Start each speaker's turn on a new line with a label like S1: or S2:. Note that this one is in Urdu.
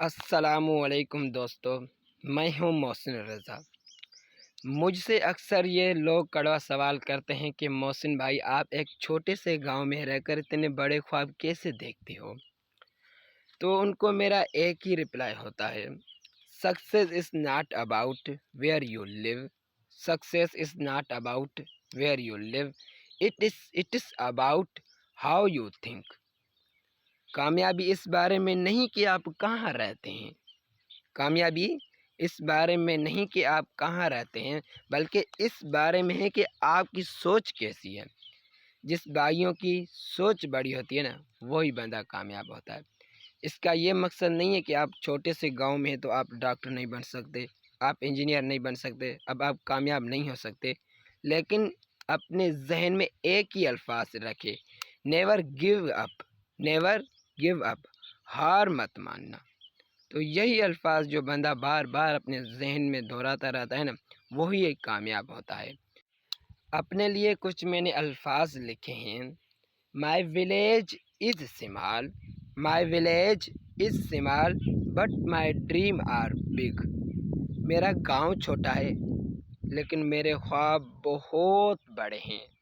S1: السلام علیکم دوستو، میں ہوں محسن رضا۔ مجھ سے اکثر یہ لوگ کڑوا سوال کرتے ہیں کہ محسن بھائی، آپ ایک چھوٹے سے گاؤں میں رہ کر اتنے بڑے خواب کیسے دیکھتے ہو؟ تو ان کو میرا ایک ہی رپلائی ہوتا ہے، success is not about where you live, success is not about where you live, it is about how you think. کامیابی اس بارے میں نہیں کہ آپ کہاں رہتے ہیں، کامیابی اس بارے میں نہیں کہ آپ کہاں رہتے ہیں، بلکہ اس بارے میں ہے کہ آپ کی سوچ کیسی ہے۔ جس بھائیوں کی سوچ بڑی ہوتی ہے نا، وہی بندہ کامیاب ہوتا ہے۔ اس کا یہ مقصد نہیں ہے کہ آپ چھوٹے سے گاؤں میں ہیں تو آپ ڈاکٹر نہیں بن سکتے، آپ انجینئر نہیں بن سکتے، اب آپ کامیاب نہیں ہو سکتے، لیکن اپنے ذہن میں ایک ہی الفاظ رکھے، never give up, never give up, ہار مت ماننا۔ تو یہی الفاظ جو بندہ بار بار اپنے ذہن میں دہراتا رہتا ہے نا، وہی ایک کامیاب ہوتا ہے۔ اپنے لیے کچھ میں نے الفاظ لکھے ہیں، my village is small, my village is small but my dream are big. میرا گاؤں چھوٹا ہے لیکن میرے خواب بہت بڑے ہیں۔